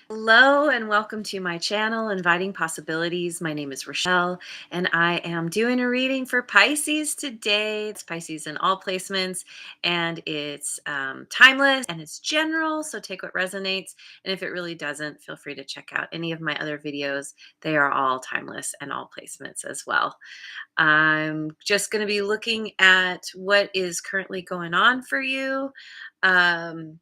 Hello and welcome to my channel, Inviting Possibilities. My name is Rochelle and I am doing a reading for Pisces today. It's Pisces in all placements and it's timeless and it's general, so take what resonates. And if it really doesn't, feel free to check out any of my other videos. They are all timeless and all placements as well. I'm just going to be looking at what is currently going on for you. Um,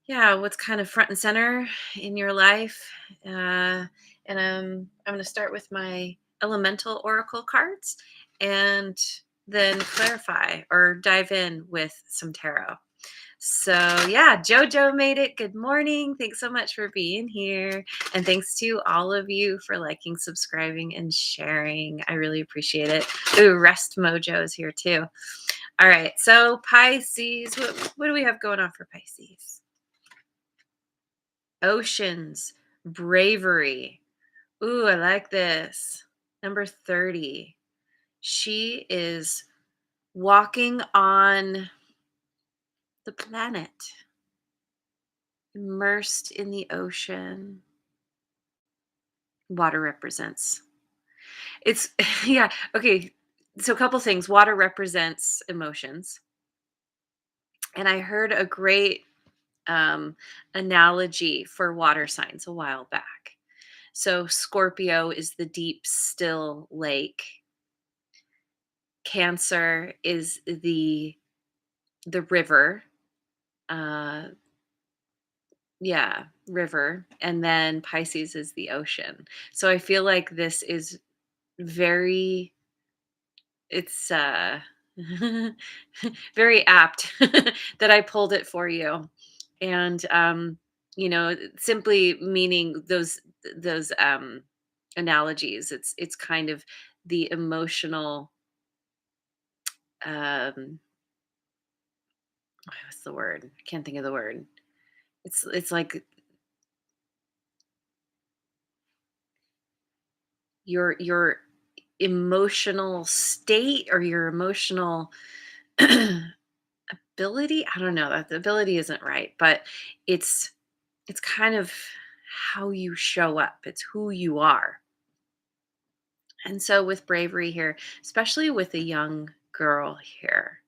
yeah, what's kind of front and center in your life. And I'm going to start with my elemental oracle cards and then clarify or dive in with some tarot. So, yeah, JoJo made it. Good morning. Thanks so much for being here. And thanks to all of you for liking, subscribing, and sharing. I really appreciate it. Ooh, Rest Mojo is here too. All right. So, Pisces, what do we have going on for Pisces? Oceans, bravery. Ooh, I like this. Number 30. She is walking on the planet, immersed in the ocean. Water represents. It's, yeah, okay. So, a couple things. Water represents emotions. And I heard a great analogy for water signs a while back. So, Scorpio is the deep, still lake. Cancer is the river. Uh yeah, river. And then Pisces is the ocean. So I feel like this is very it's very apt that I pulled it for you. And simply meaning those analogies. It's kind of the emotional um what's the word? I can't think of the word. It's like your emotional state or your emotional ability. I don't know, that the ability isn't right, but it's it's kind of how you show up. It's who you are. And so with bravery here, especially with a young girl here,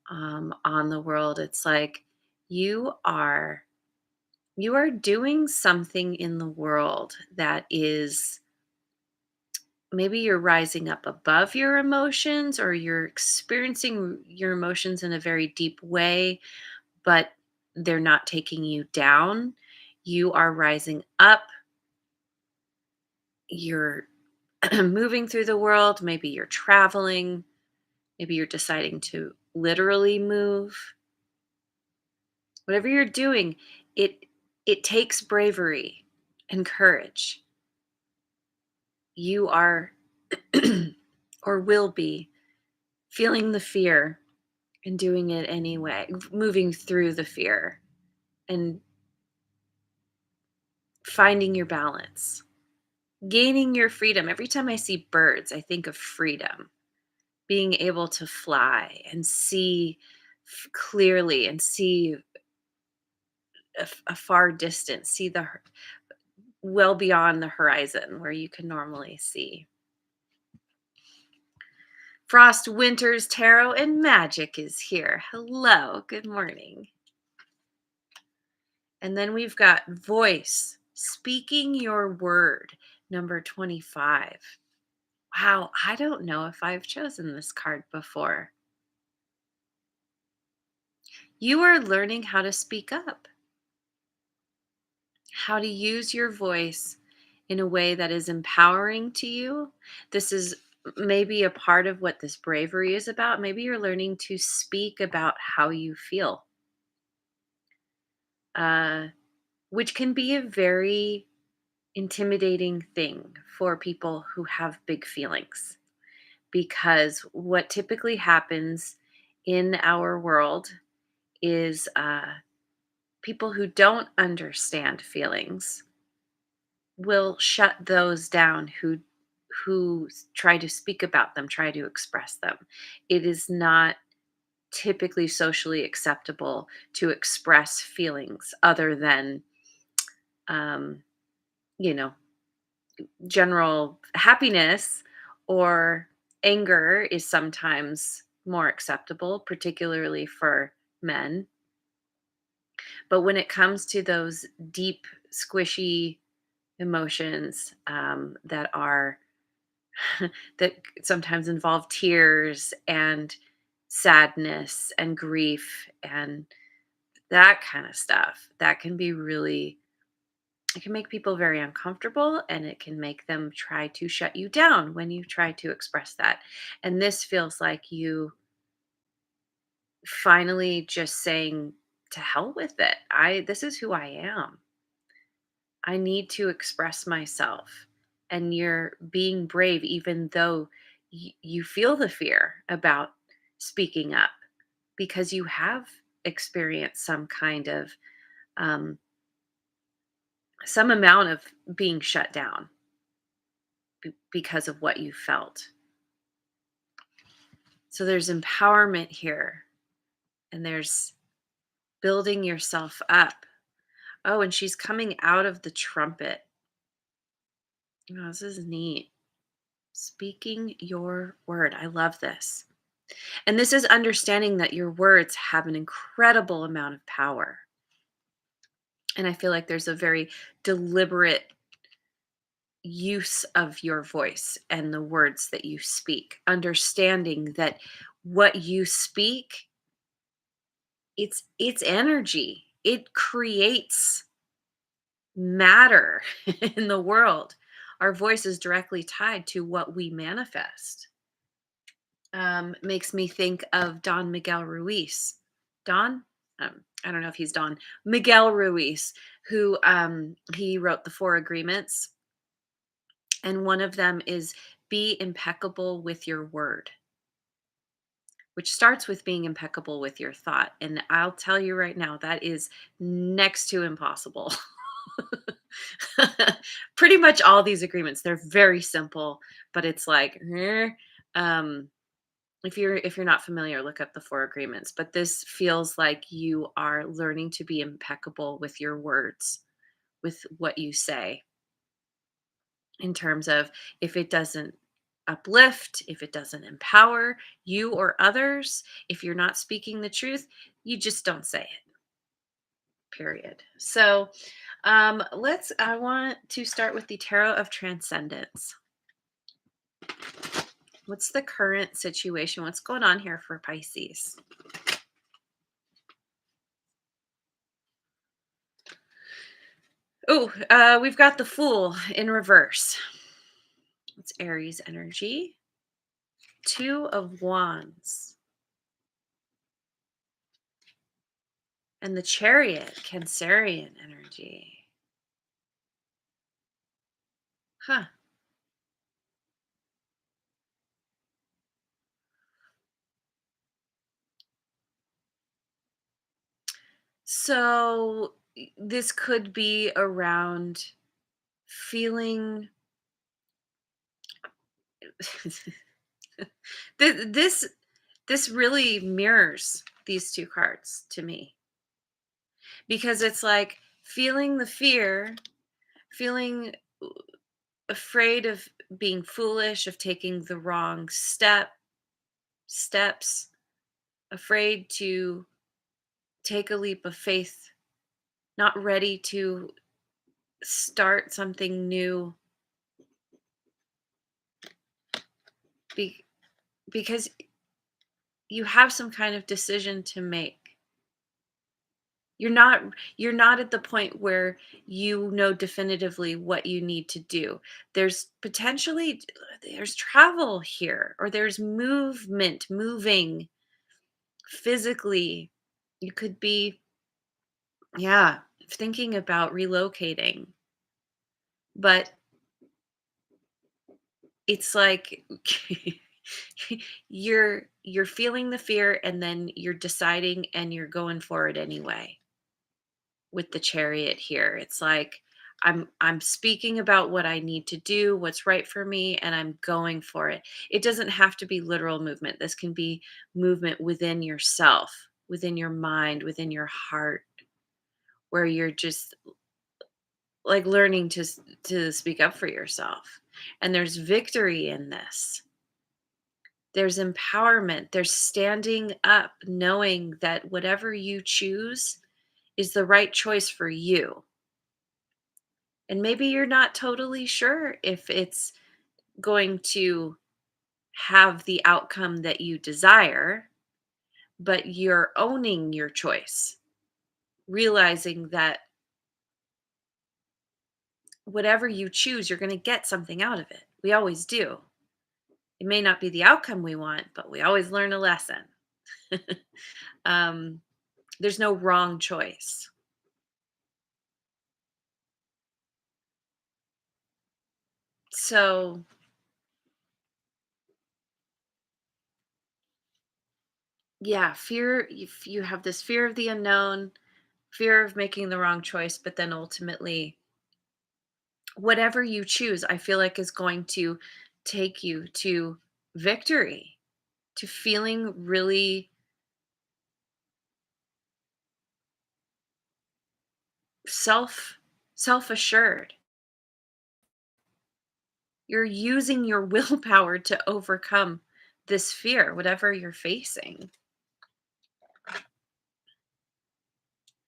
on the world, it's like you are you are doing something in the world that is maybe you're rising up above your emotions or you're experiencing your emotions in a very deep way, but they're not taking you down. You are rising up. You're moving through the world. Maybe you're traveling. Maybe you're deciding to literally move. Whatever you're doing, it it takes bravery and courage. You are or will be feeling the fear and doing it anyway, moving through the fear and finding your balance, gaining your freedom. Every time I see birds, I think of freedom, being able to fly and see clearly and see a far distance, see well beyond the horizon where you can normally see. Frost Winters Tarot and Magic is here. Hello, good morning. And then we've got voice, speaking your word, number 25. Wow, I don't know if I've chosen this card before. You are learning how to speak up, how to use your voice in a way that is empowering to you. This is maybe a part of what this bravery is about. Maybe you're learning to speak about how you feel, uh, which can be a very intimidating thing for people who have big feelings. Because what typically happens in our world is people who don't understand feelings will shut those down who try to speak about them, try to express them. It is not typically socially acceptable to express feelings other than um, you know, general happiness or anger is sometimes more acceptable, particularly for men. But when it comes to those deep, squishy emotions that are that sometimes involve tears and sadness and grief and that kind of stuff, that can be really, it can make people very uncomfortable, and it can make them try to shut you down when you try to express that. And this feels like you finally just saying, to hell with it. This is who I am. I need to express myself. And you're being brave, even though you feel the fear about speaking up because you have experienced um, some amount of being shut down because of what you felt. So there's empowerment here, and there's building yourself up. Oh, and she's coming out of the trumpet. Oh, this is neat. Speaking your word. I love this. And this is understanding that your words have an incredible amount of power. And I feel like there's a very deliberate use of your voice and the words that you speak, understanding that what you speak, it's energy. It creates matter in the world. Our voice is directly tied to what we manifest. Makes me think of Don Miguel Ruiz. Don? I don't know if he's Don. Miguel Ruiz, who he wrote the Four Agreements, and one of them is be impeccable with your word, which starts with being impeccable with your thought. And I'll tell you right now, that is next to impossible. Pretty much all these agreements, they're very simple, but it's like, um, if you're not familiar, look up the Four Agreements. But this feels like you are learning to be impeccable with your words, with what you say, in terms of if it doesn't uplift, if it doesn't empower you or others, if you're not speaking the truth, you just don't say it. Period. So I want to start with the Tarot of Transcendence. What's the current situation? What's going on here for Pisces? Oh, we've got the Fool in reverse. It's Aries energy. Two of Wands. And the Chariot, Cancerian energy. Huh. So this could be around feeling this this really mirrors these two cards to me, because it's like feeling the fear, feeling afraid of being foolish, of taking the wrong steps, afraid to take a leap of faith, not ready to start something new be, because you have some kind of decision to make. You're not you're not at the point where you know definitively what you need to do. There's travel here, or there's movement, moving physically. You could be, yeah, thinking about relocating. But it's like you're feeling the fear, and then you're deciding and you're going for it anyway. With the Chariot here, it's like I'm speaking about what I need to do, what's right for me, and I'm going for it. It doesn't have to be literal movement. This can be movement within yourself, within your mind, within your heart, where you're just like learning to speak up for yourself. And there's victory in this. There's empowerment. There's standing up, knowing that whatever you choose is the right choice for you. And maybe you're not totally sure if it's going to have the outcome that you desire, but you're owning your choice, realizing that whatever you choose, you're going to get something out of it. We always do. It may not be the outcome we want, but we always learn a lesson. um, there's no wrong choice. So, yeah, fear, if you have this fear of the unknown, fear of making the wrong choice, but then ultimately, whatever you choose, I feel like is going to take you to victory, to feeling really self self assured. You're using your willpower to overcome this fear, whatever you're facing.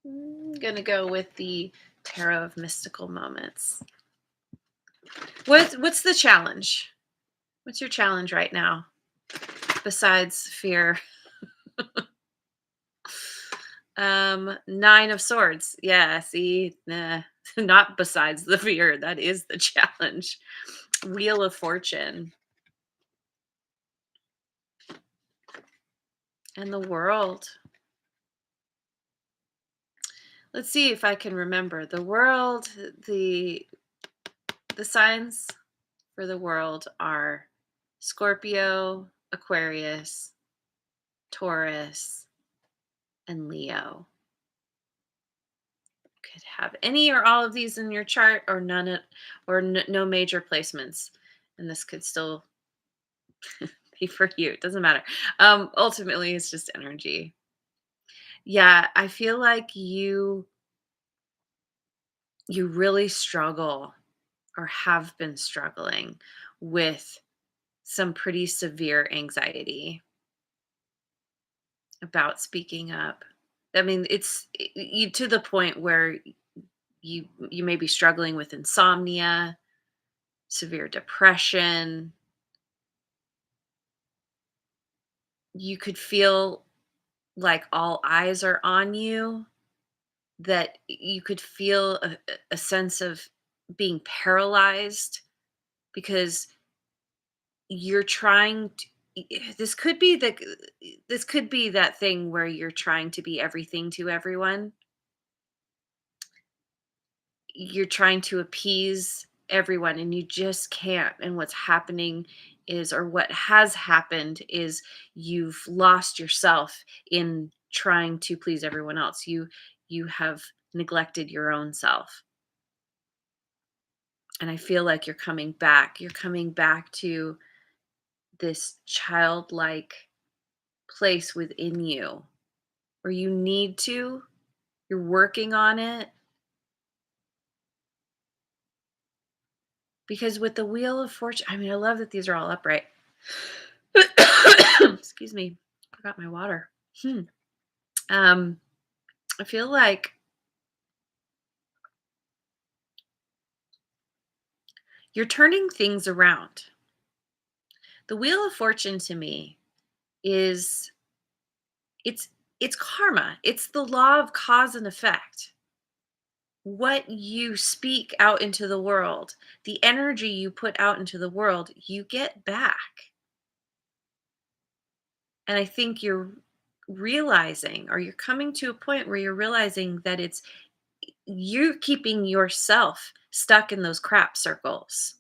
I'm gonna go with the Tarot of Mystical Moments. What's the challenge? What's your challenge right now besides fear? Nine of Swords. Yeah, see, nah, not besides the fear. That is the challenge. Wheel of Fortune and the World. Let's see if I can remember. The World, the the signs for the World are Scorpio, Aquarius, Taurus, and Leo. Could have any or all of these in your chart, or no major placements, and this could still be for you. It doesn't matter. Ultimately, it's just energy. Yeah, I feel like you really struggle or have been struggling with some pretty severe anxiety about speaking up. I mean, you to the point where you may be struggling with insomnia, severe depression. You could feel like all eyes are on you, that you could feel a sense of being paralyzed because you're trying to, this could be this could be that thing where you're trying to be everything to everyone. You're trying to appease everyone and you just can't. And what's happening is, or what has happened is, you've lost yourself in trying to please everyone else. You have neglected your own self. And I feel like you're coming back. You're coming back to this childlike place within you where you need to, you're working on it. Because with the Wheel of Fortune, I mean, I love that these are all upright. Excuse me. Forgot my water. Hmm. Um, I feel like you're turning things around. The Wheel of Fortune to me is, it's it's karma. It's the law of cause and effect. What you speak out into the world, the energy you put out into the world, you get back. And I think you're realizing, or you're coming to a point where you're realizing that it's you keeping yourself stuck in those crap circles.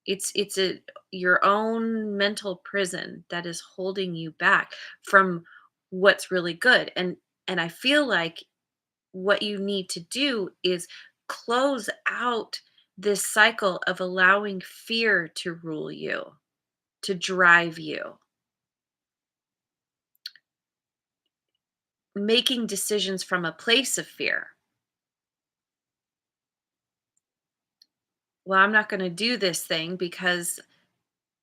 It's a your own mental prison that is holding you back from what's really good. And I feel like what you need to do is close out this cycle of allowing fear to rule you, to drive you, making decisions from a place of fear. well, I'm not going to do this thing because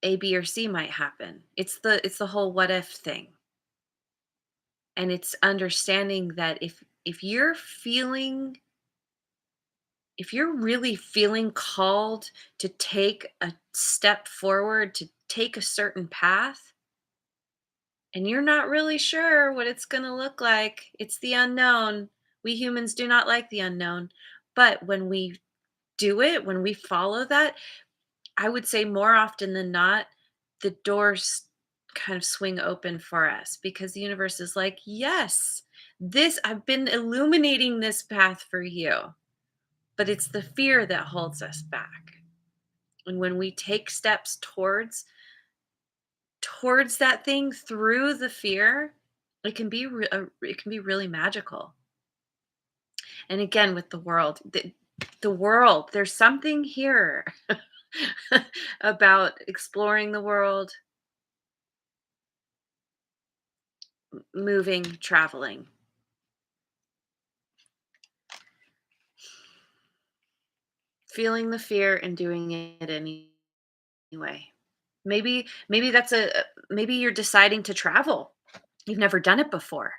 A, B, or C might happen. It's the whole what if thing. And it's understanding that if you're really feeling called to take a step forward, to take a certain path, and you're not really sure what it's going to look like, it's the unknown. We humans do not like the unknown. But when we do it, when we follow that, I would say more often than not, the doors kind of swing open for us because the universe is like, yes, this, I've been illuminating this path for you. But it's the fear that holds us back. And when we take steps towards that thing through the fear, it can be really magical. And again, with the world, there's something here about exploring the world, moving, traveling, feeling the fear and doing it anyway. Maybe maybe you're deciding to travel. You've never done it before.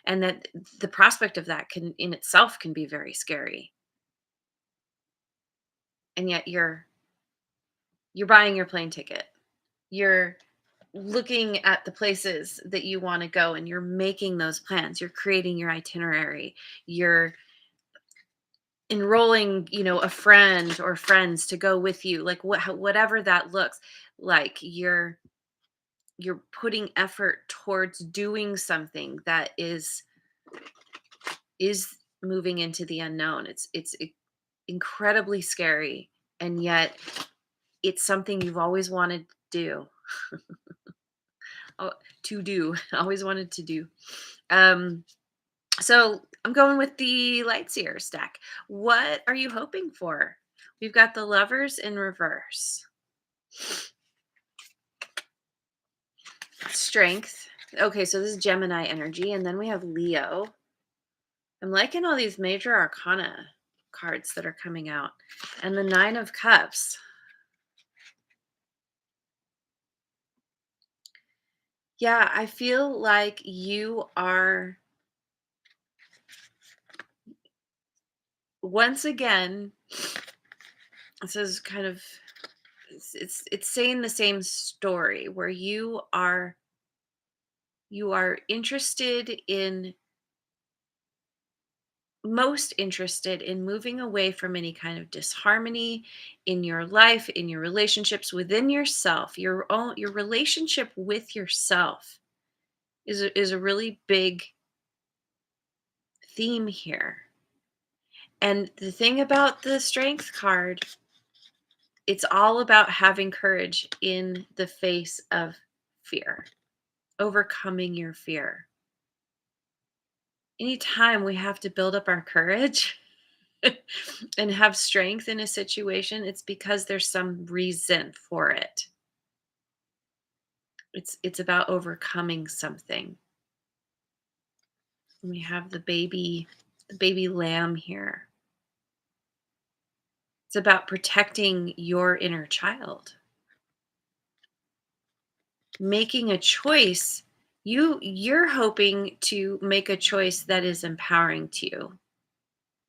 And that the prospect of that can in itself can be very scary. And yet you're buying your plane ticket. You're looking at the places that you want to go and you're making those plans. You're creating your itinerary. You're enrolling, a friend or friends to go with you. Like whatever that looks like, you're putting effort towards doing something that is moving into the unknown. It's incredibly scary, and yet it's something you've always wanted do oh, to do, always wanted to do. Um, so I'm going with the Lightseer stack. What are you hoping for? We've got the Lovers in reverse, Strength. Okay, so this is Gemini energy, and then we have Leo. I'm liking all these major arcana cards that are coming out, and the Nine of Cups. Yeah, I feel like you are once again, this is kind of it's saying the same story where you are most interested in moving away from any kind of disharmony in your life, in your relationships, within yourself. Your relationship with yourself is a really big theme here. And the thing about the Strength card, it's all about having courage in the face of fear, overcoming your fear. Anytime we have to build up our courage and have strength in a situation, it's because there's some reason for it. It's about overcoming something. We have the baby lamb here. It's about protecting your inner child. Making a choice, you're hoping to make a choice that is empowering to you,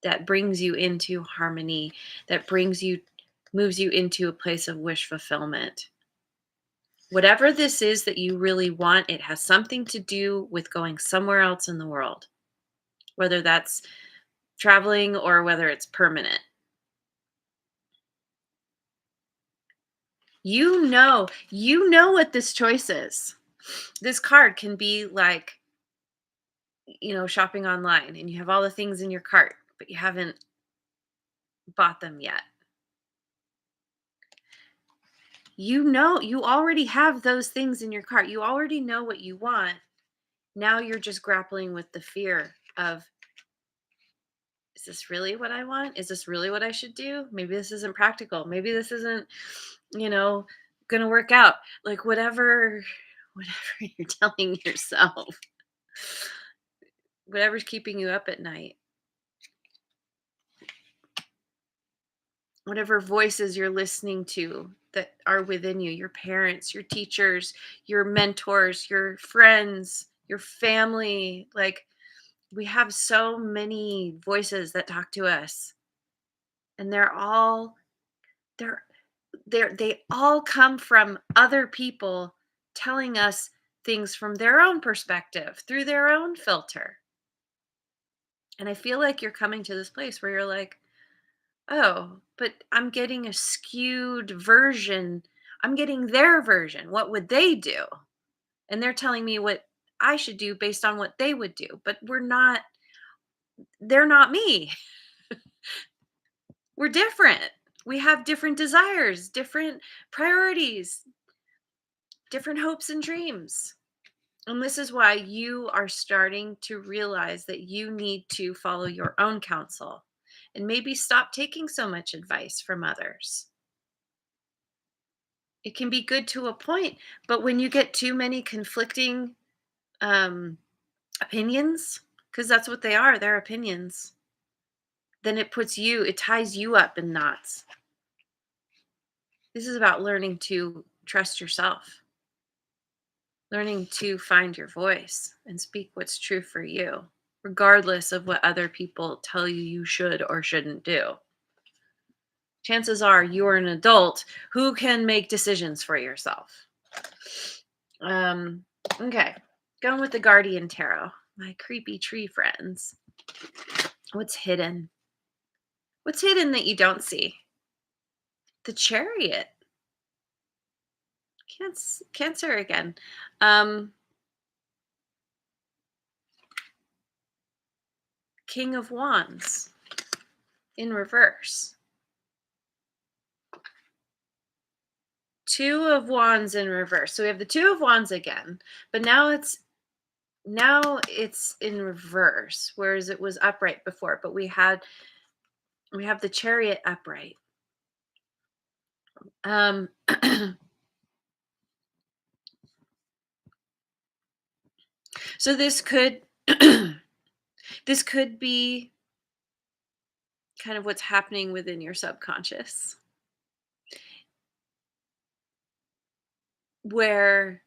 that brings you into harmony, that moves you into a place of wish fulfillment. Whatever this is that you really want, it has something to do with going somewhere else in the world, whether that's traveling or whether it's permanent. You know what this choice is. This card can be like, shopping online and you have all the things in your cart, but you haven't bought them yet. You already have those things in your cart. You already know what you want. Now you're just grappling with the fear of, is this really what I want? Is this really what I should do? Maybe this isn't practical. Maybe this isn't, you know, going to work out. Like whatever you're telling yourself, whatever's keeping you up at night. whatever voices you're listening to that are within you, your parents, your teachers, your mentors, your friends, your family. Like, we have so many voices that talk to us, and they're they all come from other people telling us things from their own perspective through their own filter. And I feel like you're coming to this place where you're like, oh, but I'm getting a skewed version. I'm getting their version. What would they do? And they're telling me what I should do based on what they would do. But they're not me. We're different. We have different desires, different priorities, different hopes and dreams. And this is why you are starting to realize that you need to follow your own counsel and maybe stop taking so much advice from others. It can be good to a point, but when you get too many conflicting um, opinions, because that's what they are, they're opinions, then it ties you up in knots. This is about learning to trust yourself, learning to find your voice and speak what's true for you, regardless of what other people tell you you should or shouldn't do. Chances are you're an adult who can make decisions for yourself. Um, okay, going with the Guardian Tarot, my creepy tree friends. What's hidden? What's hidden that you don't see? The Chariot. Cancer again. Um, King of Wands in reverse. Two of Wands in reverse. So we have the Two of Wands again, but now it's in reverse, whereas it was upright before. But we have the Chariot upright. Um, so this could be kind of what's happening within your subconscious, where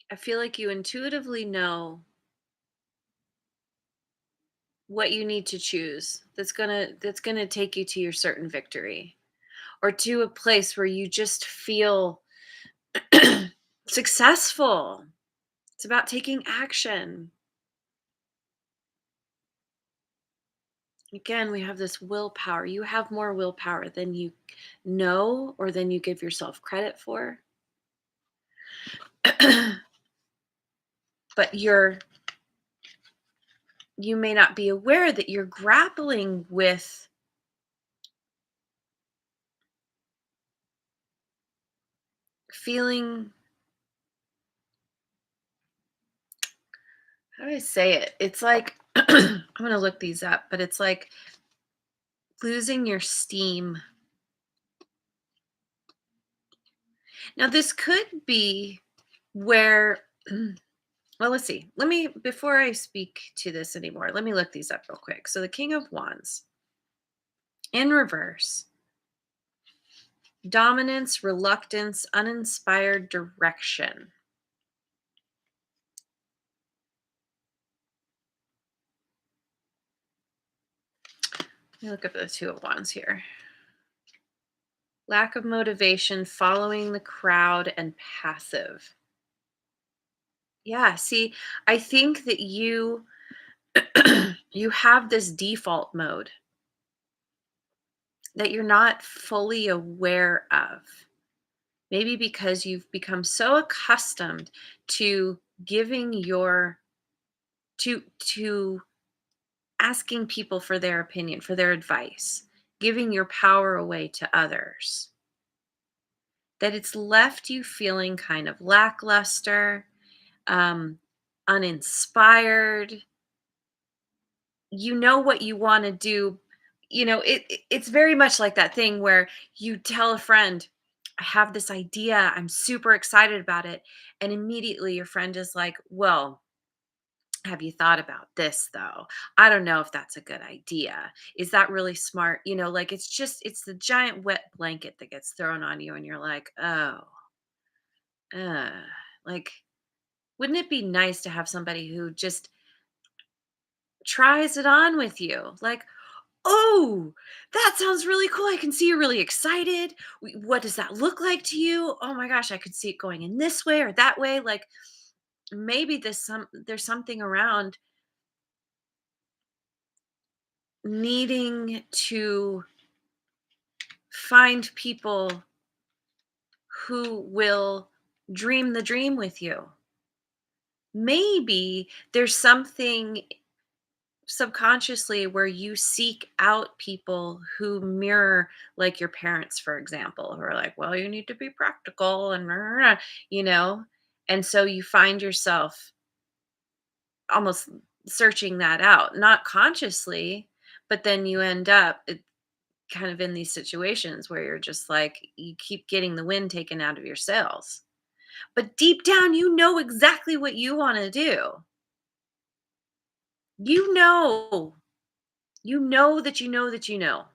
I feel like you intuitively know what you need to choose that's gonna take you to your certain victory, or to a place where you just feel successful. It's about taking action. Again, we have this willpower. You have more willpower than you know or than you give yourself credit for. But you may not be aware that you're grappling with feeling, how do I say it? It's like I'm going to look these up, but it's like losing your steam. Now, this could be where, well, let's see. Before I speak to this anymore, let me look these up real quick. So, the King of Wands in reverse, dominance, reluctance, uninspired direction. Let me look up the Two of Wands here. Lack of motivation, following the crowd, and passive. Yeah, see, I think that you have this default mode that you're not fully aware of. Maybe because you've become so accustomed to giving your to asking people for their opinion, for their advice, giving your power away to others, that it's left you feeling kind of lackluster, um, uninspired. You know what you want to do. It's very much like that thing where you tell a friend, I have this idea, I'm super excited about it, and immediately your friend is like, well, Have you thought about this though? I don't know if that's a good idea. Is that really smart? Like it's the giant wet blanket that gets thrown on you and you're like, "Oh, uh, like wouldn't it be nice to have somebody who just tries it on with you?" Like, "Oh, that sounds really cool. I can see you're really excited. What does that look like to you? Oh my gosh, I could see it going in this way or that way." Like maybe there's something around needing to find people who will dream the dream with you. Maybe there's something subconsciously where you seek out people who mirror, like your parents, for example, who are like, well, you need to be practical and, rah, rah, rah," you know? And so you find yourself almost searching that out, not consciously, but then you end up kind of in these situations where you're just like, you keep getting the wind taken out of your sails. But deep down, you know exactly what you want to do. You know, you know that you know that you know.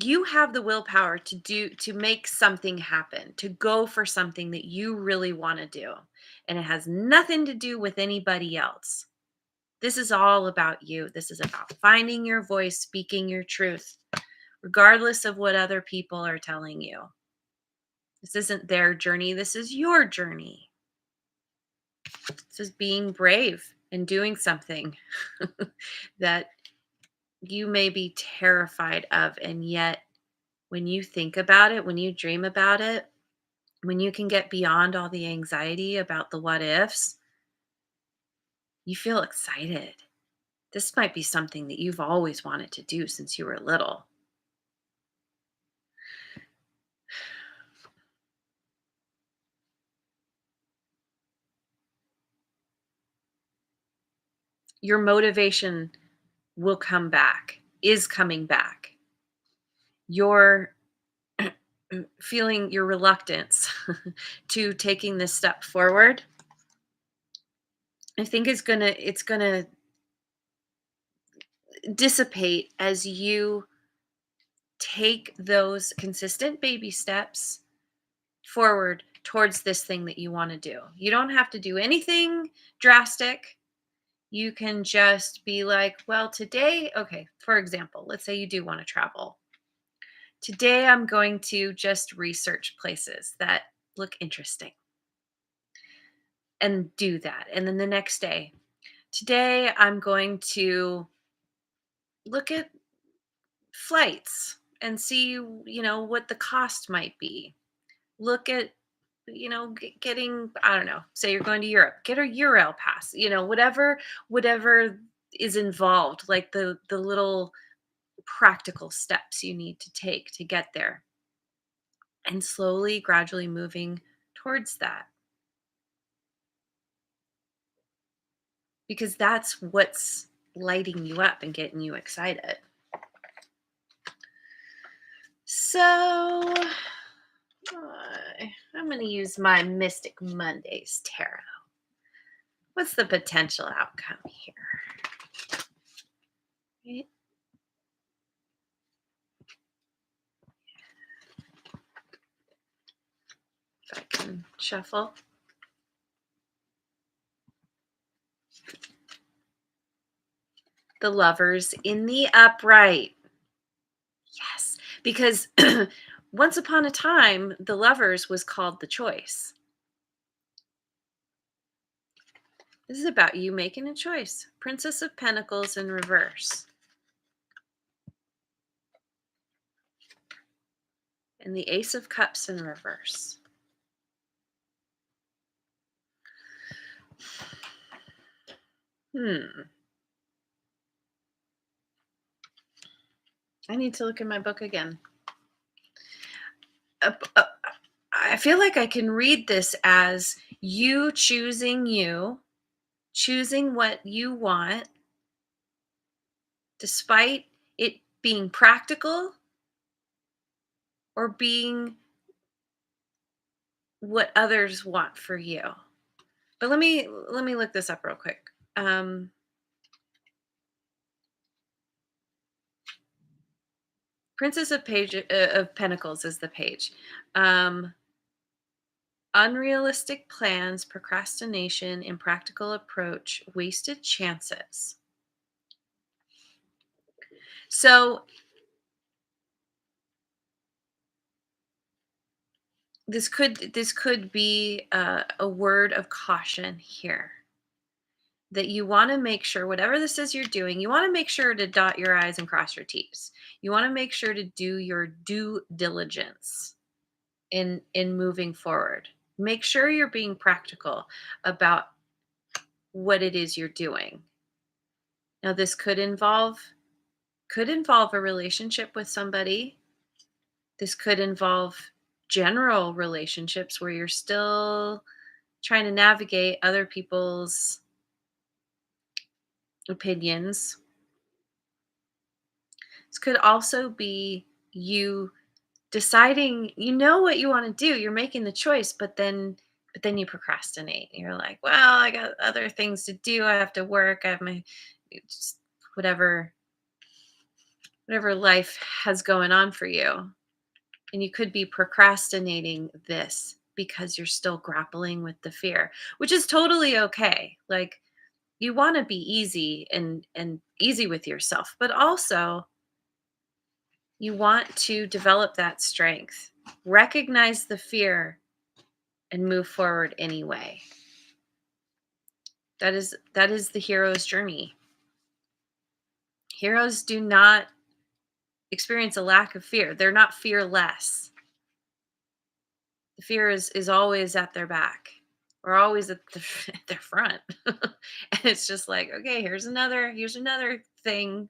You have the willpower to make something happen, to go for something that you really want to do. And it has nothing to do with anybody else. This is all about you. This is about finding your voice, speaking your truth, regardless of what other people are telling you. This isn't their journey. This is your journey. This is being brave and doing something that you may be terrified of. And yet, when you think about it, when you dream about it, when you can get beyond all the anxiety about the what ifs, you feel excited. This might be something that you've always wanted to do since you were little. Your motivation will come back, is coming back. Your feeling your reluctance to taking this step forward, I think it's gonna dissipate as you take those consistent baby steps forward towards this thing that you want to do. You don't have to do anything drastic. You can just be like, well, today, okay, for example, let's say you do want to travel. Today, I'm going to just research places that look interesting and do that. And then the next day, today, I'm going to look at flights and see, what the cost might be. Look at, getting, I don't know, say you're going to Europe, get a Euro pass, whatever is involved, like the little practical steps you need to take to get there, and slowly, gradually moving towards that, because that's what's lighting you up and getting you excited. So, I'm going to use my Mystic Mondays tarot. What's the potential outcome here? Right? If I can shuffle. The Lovers in the upright. Yes, because once upon a time, the Lovers was called the Choice. This is about you making a choice. Princess of Pentacles in reverse. And the Ace of Cups in reverse. I need to look in my book again. Uh, uh, I feel like I can read this as you, choosing what you want, despite it being practical or being what others want for you. But let me look this up real quick. Um, Princess of Pentacles is the page. Um, Unrealistic plans, procrastination, impractical approach, wasted chances. So this could be a word of caution here, that you want to make sure whatever this is you're doing, you want to make sure to dot your i's and cross your t's. You want to make sure to do your due diligence in moving forward. Make sure you're being practical about what it is you're doing. Now this could involve a relationship with somebody. This could involve general relationships where you're still trying to navigate other people's opinions. This could also be you deciding, you know what you want to do, you're making the choice, but then you procrastinate. You're like, well, I got other things to do. I have to work. I have my just whatever life has going on for you. And you could be procrastinating this because you're still grappling with the fear, which is totally okay. Like, you want to be easy and easy with yourself, but also you want to develop that strength. Recognize the fear and move forward anyway. That is the hero's journey. Heroes do not experience a lack of fear. They're not fearless. The fear is always at their back, or always at their front. And it's just like, okay, here's another thing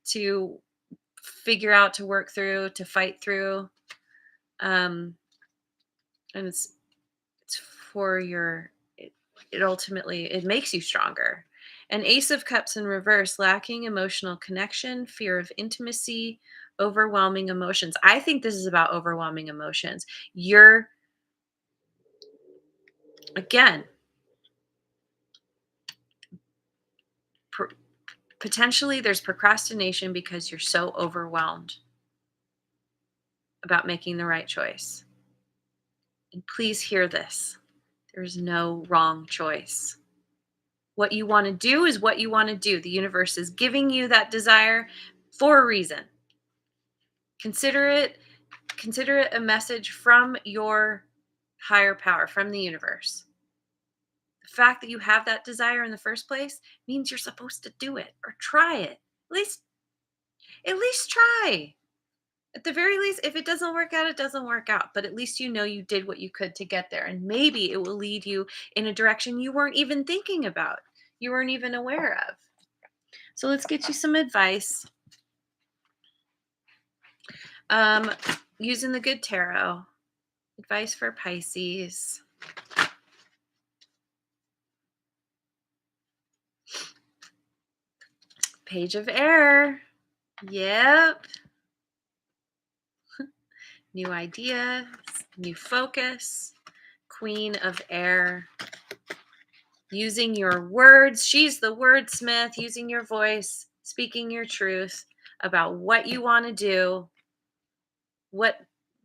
to figure out, to work through, to fight through. Um, and it's for your it ultimately it makes you stronger. An ace of cups in reverse, lacking emotional connection, fear of intimacy, overwhelming emotions. I think this is about overwhelming emotions. You're, again, pr- potentially there's procrastination because you're so overwhelmed about making the right choice. And please hear this. There's no wrong choice. What you want to do is what you want to do. The universe is giving you that desire for a reason. Consider it a message from your higher power, from the universe. The fact that you have that desire in the first place means you're supposed to do it or try it. At least try. At the very least, if it doesn't work out, it doesn't work out. But at least you know you did what you could to get there. And maybe it will lead you in a direction you weren't even thinking about, you weren't even aware of. So let's get you some advice. Um, Using the good tarot. Advice for Pisces. Page of Air. Yep. New ideas, new focus. Queen of Air. Using your words. She's the wordsmith. Using your voice, speaking your truth about what you want to do.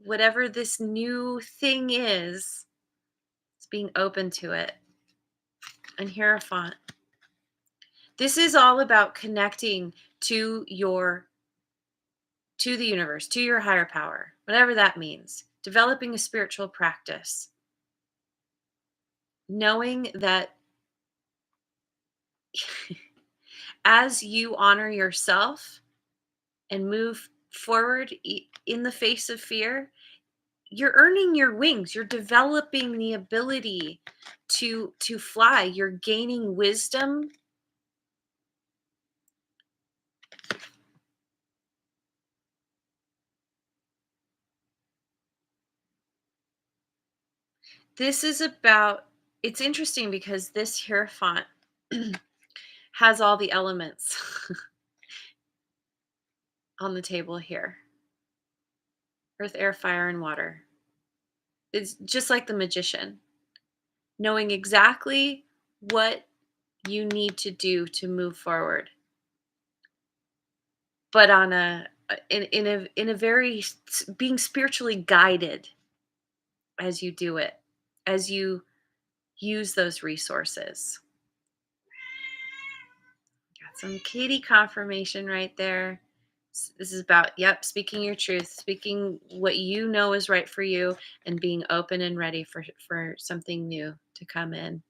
Whatever this new thing is, it's being open to it. And Hierophant. This is all about connecting to the universe, to your higher power, whatever that means. Developing a spiritual practice. Knowing that as you honor yourself and move forward in the face of fear, you're earning your wings. You're developing the ability to fly. You're gaining wisdom. This is about, it's interesting because this Hierophant has all the elements on the table here: earth, air, fire, and water. It's just like the magician, knowing exactly what you need to do to move forward, but on a very being spiritually guided as you do it, as you use those resources. Got some kitty confirmation right there. This is about, yep, speaking your truth, speaking what you know is right for you, and being open and ready for something new to come in.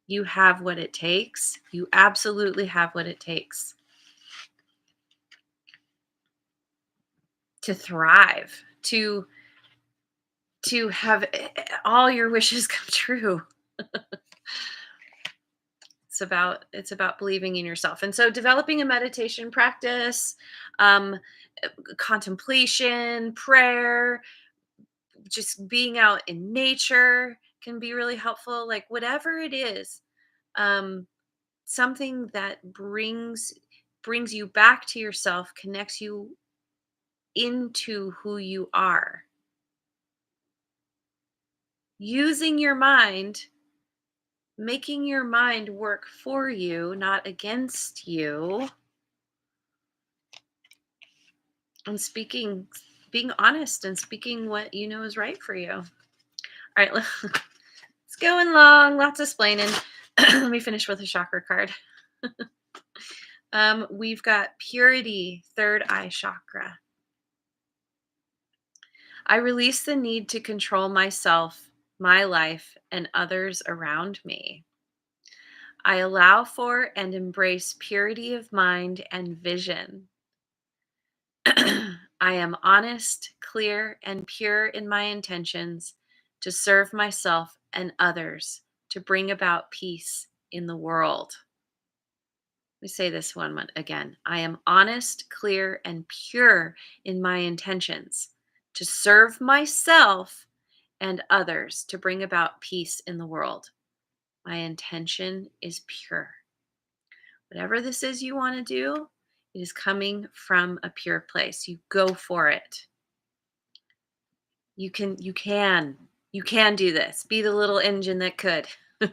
You have what it takes. You absolutely have what it takes to thrive, to have all your wishes come true. It's about believing in yourself. And so developing a meditation practice, um, contemplation, prayer, just being out in nature can be really helpful. Like whatever it is, um, something that brings you back to yourself, connects you into who you are. Using your mind, making your mind work for you, not against you, and being honest and speaking what you know is right for you. All right, it's going long, lots of explaining. Let me finish with a chakra card. We've got purity, third eye chakra. I release the need to control myself, my life, and others around me. I allow for and embrace purity of mind and vision. I am honest, clear, and pure in my intentions to serve myself and others to bring about peace in the world. Let me say this one again. I am honest, clear, and pure in my intentions to serve myself and others to bring about peace in the world. My intention is pure. Whatever this is you want to do, it is coming from a pure place. You go for it. You can do this. Be the little engine that could. All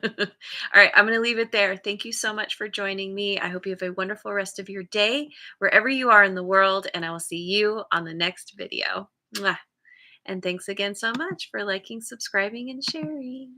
right, I'm going to leave it there. Thank you so much for joining me. I hope you have a wonderful rest of your day, wherever you are in the world, and I will see you on the next video. Mwah. And thanks again so much for liking, subscribing, and sharing.